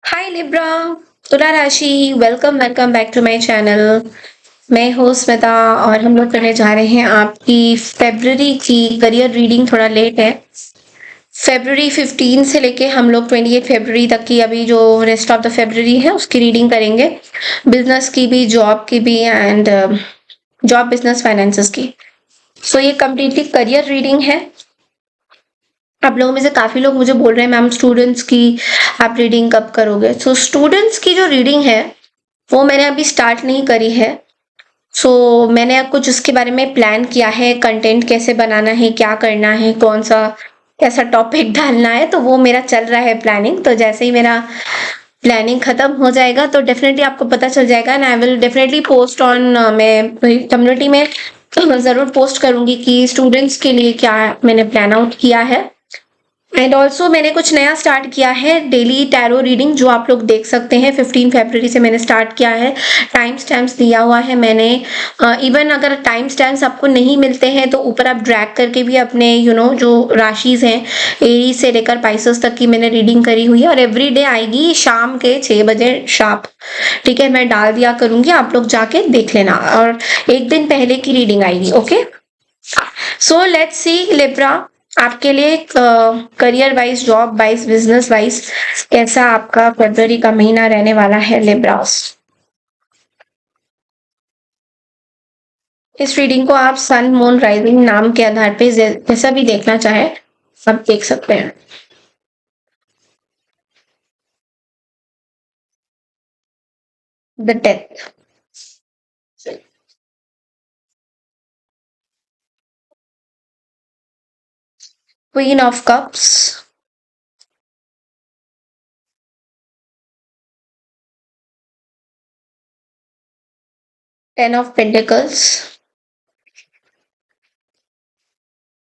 हाय Libra, तुला राशि। Welcome welcome back to my channel. मैं हूँ स्मिता और हम लोग करने जा रहे हैं आपकी फेब्रुअरी की करियर रीडिंग। थोड़ा लेट है। फेब्रुअरी 15 से लेके हम लोग 28 फेब्रुअरी तक की अभी जो रेस्ट ऑफ द फेब्रुअरी है उसकी रीडिंग करेंगे। बिजनेस की भी, जॉब की भी एंड जॉब, बिजनेस, फाइनेंसेस की। सो ये कम्प्लीटली करियर रीडिंग है। आप लोगों में से काफी लोग मुझे बोल रहे हैं मैम स्टूडेंट्स की आप रीडिंग कब करोगे। सो स्टूडेंट्स की जो रीडिंग है वो मैंने अभी स्टार्ट नहीं करी है। सो मैंने अब कुछ उसके बारे में प्लान किया है, कंटेंट कैसे बनाना है, क्या करना है, कौन सा कैसा टॉपिक डालना है, तो वो मेरा चल रहा है प्लानिंग। तो जैसे ही मेरा प्लानिंग खत्म हो जाएगा तो डेफिनेटली आपको पता चल जाएगा and I will definitely post on, मैं कम्युनिटी में जरूर पोस्ट करूंगी कि स्टूडेंट्स के लिए क्या मैंने प्लान आउट किया है। एंड ऑल्सो मैंने कुछ नया स्टार्ट किया है, डेली टैरो रीडिंग, जो आप लोग देख सकते हैं। 15 फरवरी से मैंने स्टार्ट किया है। टाइम स्टैम्प्स दिया हुआ है मैंने। इवन अगर टाइम स्टैम्प्स आपको नहीं मिलते हैं तो ऊपर आप ड्रैग करके भी अपने जो राशिज हैं, एरी से लेकर पाइसेस तक की मैंने रीडिंग करी हुई है और एवरी डे आएगी शाम के 6 बजे शार्प। ठीक है, मैं डाल दिया करूंगी, आप लोग जाके देख लेना। और एक दिन पहले की रीडिंग आएगी। Okay, so let's see Libra, आपके लिए career wise, job wise, business wise कैसा आपका फरवरी का महीना रहने वाला है लिब्रास। इस रीडिंग को आप सन, मून, राइजिंग नाम के आधार पे जैसा भी देखना चाहे आप देख सकते हैं। The death, queen of cups, 10 of pentacles,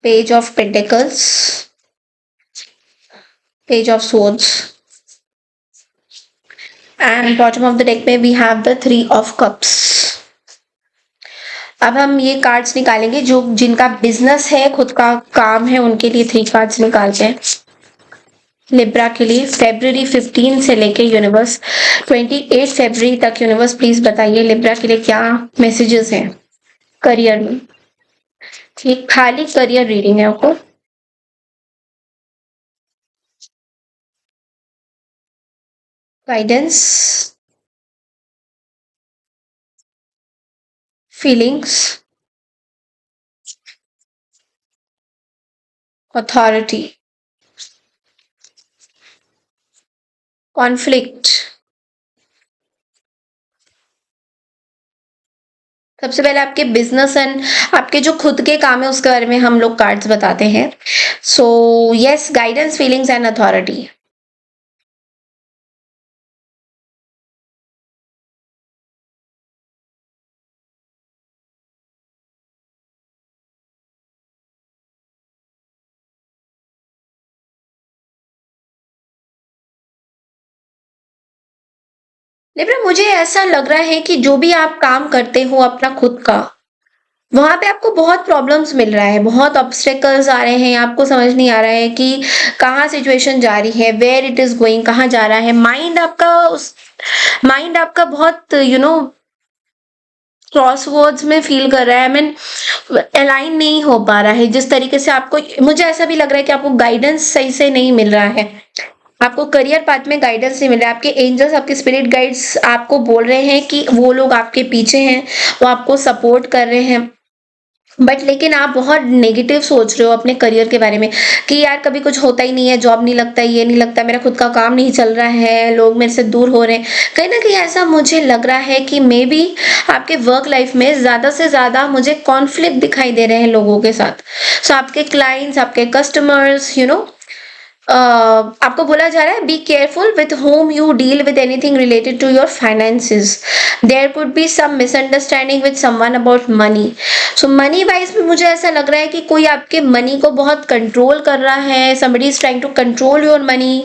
page of pentacles, page of swords and bottom of the deck में we have the 3 of cups. अब हम ये कार्ड्स निकालेंगे जो जिनका बिजनेस है, खुद का काम है, उनके लिए 3 कार्ड्स निकालते हैं। लिब्रा के लिए फेब्रुअरी 15 से लेके यूनिवर्स 28 फेब्रुअरी तक, यूनिवर्स प्लीज बताइए लिब्रा के लिए क्या मैसेजेस हैं करियर में। ये खाली करियर रीडिंग है आपको। Guidance, feelings, authority, conflict. सबसे पहले आपके बिजनेस एंड आपके जो खुद के काम है उसके बारे में हम लोग कार्ड्स बताते हैं। So yes, guidance, feelings and authority. लेकिन मुझे ऐसा लग रहा है कि जो भी आप काम करते हो अपना खुद का, वहां पे आपको बहुत प्रॉब्लम्स मिल रहा है, बहुत ऑब्स्टेकल्स आ रहे हैं, आपको समझ नहीं आ रहा है कि कहाँ सिचुएशन जा रही है, वेयर इट इज गोइंग, कहाँ जा रहा है। माइंड आपका बहुत क्रॉसवर्ड्स में फील कर रहा है। आई मीन अलाइन नहीं हो पा रहा है जिस तरीके से आपको। मुझे ऐसा भी लग रहा है कि आपको गाइडेंस सही से नहीं मिल रहा है, आपको करियर पाथ में गाइडेंस नहीं मिल रहा है। आपके एंजल्स, आपके स्पिरिट गाइड्स आपको बोल रहे हैं कि वो लोग आपके पीछे हैं, वो आपको सपोर्ट कर रहे हैं, बट लेकिन आप बहुत नेगेटिव सोच रहे हो अपने करियर के बारे में कि यार कभी कुछ होता ही नहीं है, जॉब नहीं लगता, ये नहीं लगता, मेरा खुद का काम नहीं चल रहा है, लोग मेरे से दूर हो रहे हैं। कहीं ना कहीं ऐसा मुझे लग रहा है कि मे बी आपके वर्क लाइफ में ज्यादा से ज्यादा मुझे कॉन्फ्लिक्ट दिखाई दे रहे हैं लोगों के साथ। सो आपके क्लाइंट्स, आपके कस्टमर्स, आपको बोला जा रहा है be careful with whom you deal with anything related to your finances. There could be some misunderstanding with someone about money. So money wise में मुझे ऐसा लग रहा है कि कोई आपके मनी को बहुत कंट्रोल कर रहा है, somebody is trying to control your money।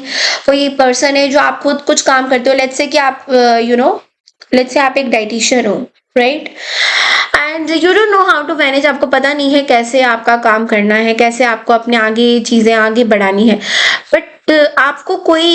कोई पर्सन है जो, आप खुद कुछ काम करते हो, लेट्स से कि आप लेट्स से आप एक डाइटिशियन हो, right, and you don't know how to manage. आपको पता नहीं है कैसे आपका काम करना है, कैसे आपको अपने आगे चीजें आगे बढ़ानी है, बट आपको कोई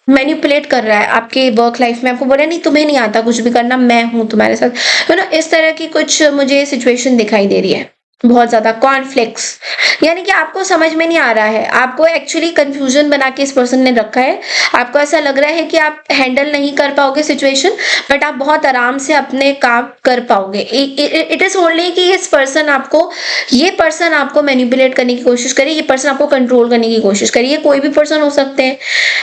मैनिपुलेट कर रहा है आपके वर्क लाइफ में, आपको बोला नहीं तुम्हें नहीं आता कुछ भी करना, मैं हूं तुम्हारे साथ, तो ना इस तरह की कुछ मुझे सिचुएशन दिखाई दे रही है, बहुत ज्यादा कॉन्फ्लिक्ट्स, यानी कि आपको समझ में नहीं आ रहा है, आपको एक्चुअली कंफ्यूजन बना के इस पर्सन ने रखा है, आपको ऐसा लग रहा है कि आप हैंडल नहीं कर पाओगे सिचुएशन, बट आप बहुत आराम से अपने काम कर पाओगे। इट इज ओनली कि ये पर्सन आपको मैनिपुलेट करने की कोशिश करे, ये पर्सन आपको कंट्रोल करने की कोशिश करे, ये कोई भी पर्सन हो सकते हैं,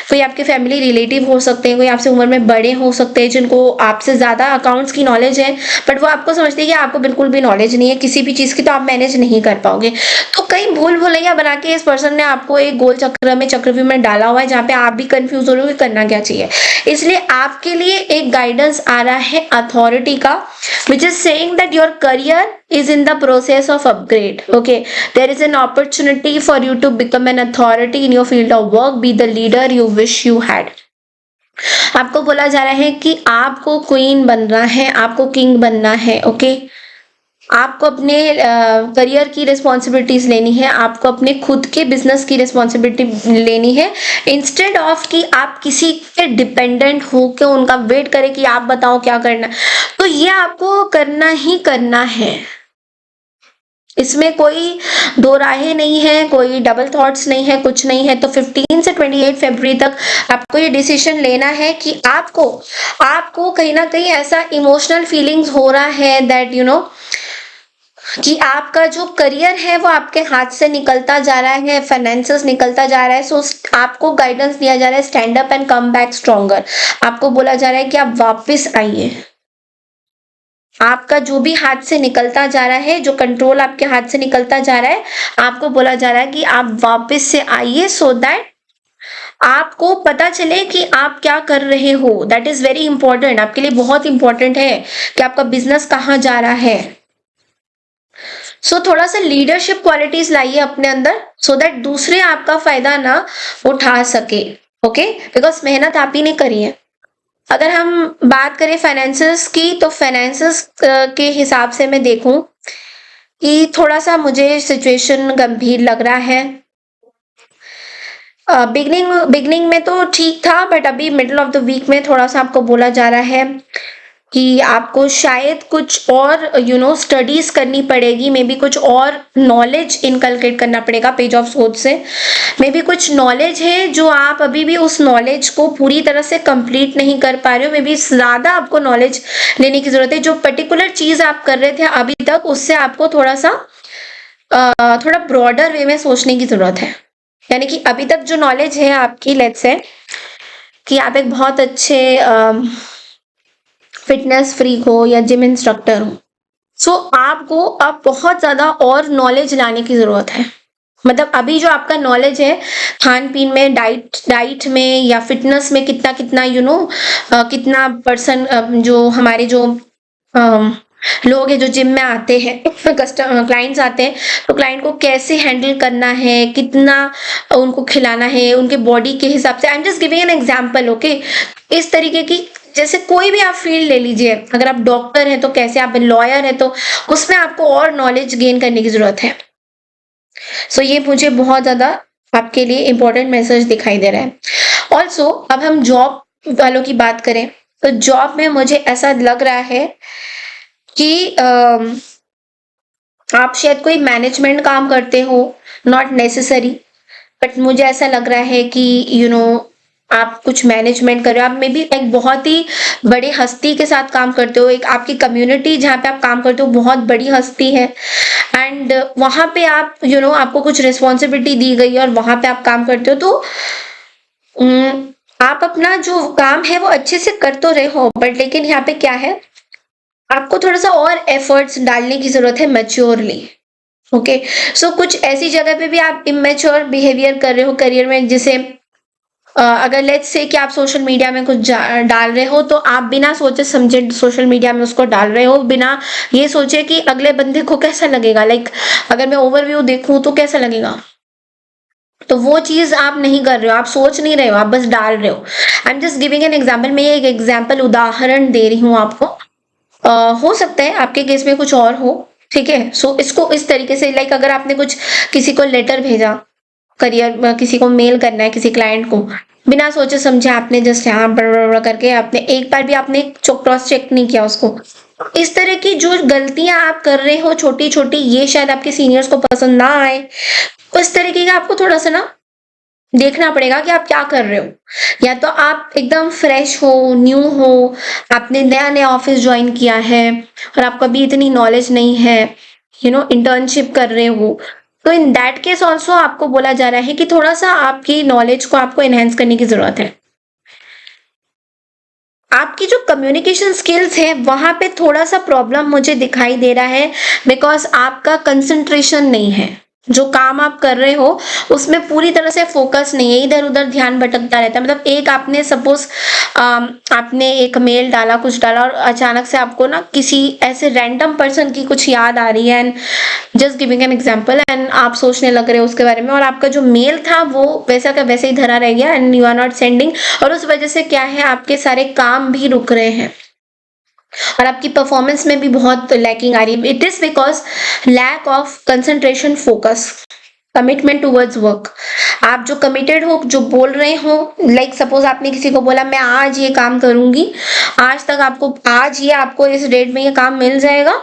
कोई आपके फैमिली रिलेटिव हो सकते हैं, कोई आपसे उम्र में बड़े हो सकते हैं जिनको आपसे ज्यादा अकाउंट्स की नॉलेज है, बट वो आपको समझते हैं कि आपको बिल्कुल भी नॉलेज नहीं है किसी भी चीज की, तो आप मैनेज नहीं कर पाओगे। तो कई भूल भुलैया बना के इस पर्सन ने आपको एक गोल चक्र में, चक्रव्यूह में डाला हुआ है, जहाँ पे आप भी कंफ्यूज हो रहे हो कि करना क्या चाहिए। इसलिए आपके लिए एक गाइडेंस आ रहा है अथॉरिटी का, which is saying that your career is in the process of upgrade. Okay, there is an opportunity for you to become an authority in your field of work, be the leader you wish you had. आपको बोला जा रहा है कि आपको queen बनना है, आपको किंग बनना है। ओके, आपको अपने करियर की रिस्पॉन्सिबिलिटीज लेनी है, आपको अपने खुद के बिजनेस की रिस्पॉन्सिबिलिटी लेनी है, इंस्टेड ऑफ कि आप किसी पे डिपेंडेंट हो के उनका वेट करें कि आप बताओ क्या करना, तो ये आपको करना ही करना है। इसमें कोई दो राहें नहीं है, कोई डबल थॉट्स नहीं है, कुछ नहीं है। तो 15 से 28 फरवरी तक आपको ये डिसीजन लेना है कि आपको कहीं ना कहीं ऐसा इमोशनल फीलिंग्स हो रहा है दैट यू नो कि आपका जो करियर है वो आपके हाथ से निकलता जा रहा है, फाइनेंसेस निकलता जा रहा है। सो आपको गाइडेंस दिया जा रहा है, stand up and come back stronger. आपको बोला जा रहा है कि आप वापस आइए, आपका जो भी हाथ से निकलता जा रहा है, जो कंट्रोल आपके हाथ से निकलता जा रहा है, आपको बोला जा रहा है कि आप वापस से आइए, सो दैट आपको पता चले कि आप क्या कर रहे हो। दैट इज वेरी इंपॉर्टेंट, आपके लिए बहुत इंपॉर्टेंट है कि आपका बिजनेस कहाँ जा रहा है। सो थोड़ा सा लीडरशिप क्वालिटीज लाइए अपने अंदर, सो दैट दूसरे आपका फायदा ना उठा सके। ओके, बिकॉज मेहनत आप ही ने करी है। अगर हम बात करें फाइनेंसेस की, तो फाइनेंसेस के हिसाब से मैं देखूं कि थोड़ा सा मुझे सिचुएशन गंभीर लग रहा है। बिगनिंग में तो ठीक था, बट अभी मिडिल ऑफ द वीक में थोड़ा सा आपको बोला जा रहा है कि आपको शायद कुछ और स्टडीज करनी पड़ेगी, मे बी कुछ और नॉलेज इनकलकेट करना पड़ेगा। पेज ऑफ सोच से मे बी कुछ नॉलेज है जो आप अभी भी उस नॉलेज को पूरी तरह से कंप्लीट नहीं कर पा रहे हो, मे बी ज्यादा आपको नॉलेज लेने की जरूरत है। जो पर्टिकुलर चीज आप कर रहे थे अभी तक, उससे आपको थोड़ा ब्रॉडर वे में सोचने की जरूरत है। यानी कि अभी तक जो नॉलेज है आपकी, लेट्स से कि आप एक बहुत अच्छे फिटनेस फ्रीक हो या जिम इंस्ट्रक्टर हो, सो आपको अब बहुत ज्यादा और नॉलेज लाने की जरूरत है। मतलब अभी जो आपका नॉलेज है खान पीन में, डाइट में या फिटनेस में, कितना कितना पर्सन जो हमारे जो लोग हैं जो जिम में आते हैं, क्लाइंट्स आते हैं, तो क्लाइंट को कैसे हैंडल करना है, कितना उनको खिलाना है उनके बॉडी के हिसाब से। I am just giving an example. Okay, इस तरीके की, जैसे कोई भी आप फील्ड ले लीजिए, अगर आप डॉक्टर हैं तो कैसे, आप लॉयर हैं तो उसमें आपको और नॉलेज गेन करने की जरूरत है। सो ये मुझे बहुत ज्यादा आपके लिए इंपॉर्टेंट मैसेज दिखाई दे रहा है। ऑल्सो अब हम जॉब वालों की बात करें, तो जॉब में मुझे ऐसा लग रहा है कि आप शायद कोई मैनेजमेंट काम करते हो, नॉट नेसेसरी, बट मुझे ऐसा लग रहा है कि आप कुछ मैनेजमेंट कर रहे हो। आप मे बी एक बहुत ही बड़ी हस्ती के साथ काम करते हो, एक आपकी कम्युनिटी जहाँ पे आप काम करते हो बहुत बड़ी हस्ती है, एंड वहां पे आप आपको कुछ रिस्पॉन्सिबिलिटी दी गई है और वहां पे आप काम करते हो। तो आप अपना जो काम है वो अच्छे से कर तो रहे हो, बट लेकिन यहाँ पे क्या है, आपको थोड़ा सा और एफर्ट्स डालने की जरूरत है मैच्योरली। ओके, सो कुछ ऐसी जगह पे भी आप इमेच्योर बिहेवियर कर रहे हो करियर में, जिसे अगर लेट्स से कि आप सोशल मीडिया में कुछ डाल रहे हो, तो आप बिना सोचे समझे सोशल मीडिया में उसको डाल रहे हो, बिना ये सोचे कि अगले बंदे को कैसा लगेगा। लाइक अगर मैं ओवरव्यू देखूं तो कैसा लगेगा, तो वो चीज आप नहीं कर रहे हो, आप सोच नहीं रहे हो, आप बस डाल रहे हो। I am just giving an example, मैं एक एग्जाम्पल उदाहरण दे रही हूँ आपको। हो सकता है आपके केस में कुछ और हो, ठीक है। सो इसको इस तरीके से, लाइक अगर आपने कुछ किसी को लेटर भेजा, किसी को मेल करना है किसी क्लाइंट को, बिना सोचे समझे आपने जस्ट यहाँ बड़ करके आपने एक बार भी आपने क्रॉस चेक नहीं किया उसको। इस तरह की जो गलतियां आप कर रहे हो छोटी छोटी, ये शायद आपके सीनियर्स को पसंद ना आए। उस तरीके का आपको थोड़ा सा ना देखना पड़ेगा कि आप क्या कर रहे हो। या तो आप एकदम फ्रेश हो, न्यू हो, आपने नया नया ऑफिस ज्वाइन किया है और आपको अभी इतनी नॉलेज नहीं है, इंटर्नशिप कर रहे हो, तो इन दैट केस ऑल्सो आपको बोला जा रहा है कि थोड़ा सा आपकी नॉलेज को आपको एनहेंस करने की जरूरत है। आपकी जो कम्युनिकेशन स्किल्स है वहां पे थोड़ा सा प्रॉब्लम मुझे दिखाई दे रहा है, बिकॉज आपका कंसंट्रेशन नहीं है। जो काम आप कर रहे हो उसमें पूरी तरह से फोकस नहीं है, इधर उधर ध्यान भटकता रहता है। मतलब एक आपने सपोज आपने एक मेल डाला, कुछ डाला, और अचानक से आपको ना किसी ऐसे रैंडम पर्सन की कुछ याद आ रही है, and just giving an example, and आप सोचने लग रहे हो उसके बारे में, और आपका जो मेल था वो वैसा का वैसे ही धरा रह गया and you are not sending, और उस वजह से क्या है, आपके सारे काम भी रुक रहे हैं और आपकी परफॉर्मेंस में भी बहुत लैकिंग आ रही है। It is because lack of concentration, focus, commitment towards work. आप जो कमिटेड हो, जो बोल रहे हो, लाइक सपोज आपने किसी को बोला मैं आज ये काम करूंगी, आज तक आपको, आज ये आपको इस डेट में ये काम मिल जाएगा,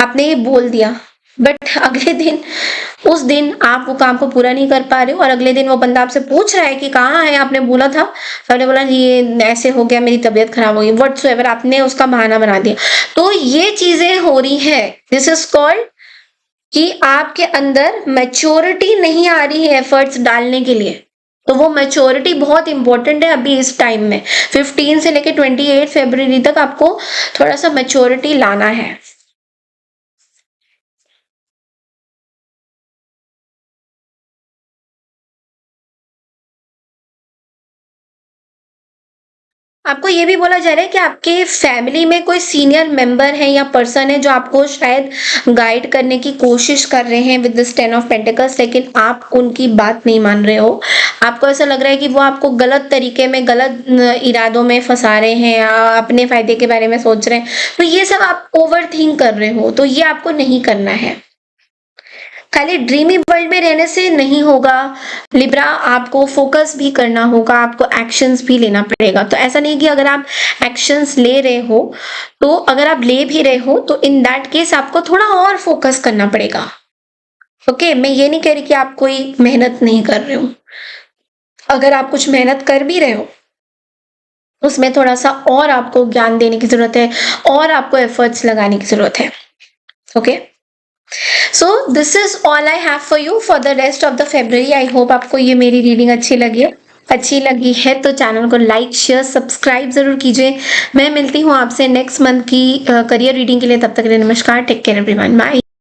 आपने ये बोल दिया, बट अगले दिन, उस दिन आप वो काम को पूरा नहीं कर पा रहे हो, और अगले दिन वो बंदा आपसे पूछ रहा है कि कहाँ है, आपने बोला था, आपने बोला ये ऐसे हो गया, मेरी तबीयत खराब हो गई, व्हाटसोएवर, आपने उसका बहाना बना दिया। तो ये चीजें हो रही है, दिस इज कॉल्ड कि आपके अंदर मैच्योरिटी नहीं आ रही है एफर्ट्स डालने के लिए। तो वो मैच्योरिटी बहुत इंपॉर्टेंट है अभी इस टाइम में, 15 से लेके 28 फरवरी तक आपको थोड़ा सा मैच्योरिटी लाना है। आपको ये भी बोला जा रहा है कि आपके फैमिली में कोई सीनियर मेंबर है या पर्सन है जो आपको शायद गाइड करने की कोशिश कर रहे हैं विद दिस 10 ऑफ पेंटिकल्स, लेकिन आप उनकी बात नहीं मान रहे हो। आपको ऐसा लग रहा है कि वो आपको गलत तरीके में, गलत इरादों में फंसा रहे हैं, अपने फायदे के बारे में सोच रहे हैं। तो ये सब आप ओवर थिंक कर रहे हो, तो ये आपको नहीं करना है। खाली ड्रीमी वर्ल्ड में रहने से नहीं होगा लिब्रा, आपको फोकस भी करना होगा, आपको एक्शंस भी लेना पड़ेगा। तो ऐसा नहीं कि अगर आप एक्शंस ले रहे हो, तो अगर आप ले भी रहे हो तो इन दैट केस आपको थोड़ा और फोकस करना पड़ेगा। ओके, मैं ये नहीं कह रही कि आप कोई मेहनत नहीं कर रहे हो। अगर आप कुछ मेहनत कर भी रहे हो, उसमें थोड़ा सा और आपको ज्ञान देने की जरूरत है, और आपको एफर्ट्स लगाने की जरूरत है। Okay, so this is all I have for you for the rest of the February. I hope आपको ये मेरी रीडिंग अच्छी लगी है तो चैनल को लाइक, शेयर, सब्सक्राइब जरूर कीजिए। मैं मिलती हूँ आपसे नेक्स्ट मंथ की करियर रीडिंग के लिए। तब तक के लिए नमस्कार, टेक केयर एवरीवन, बाय।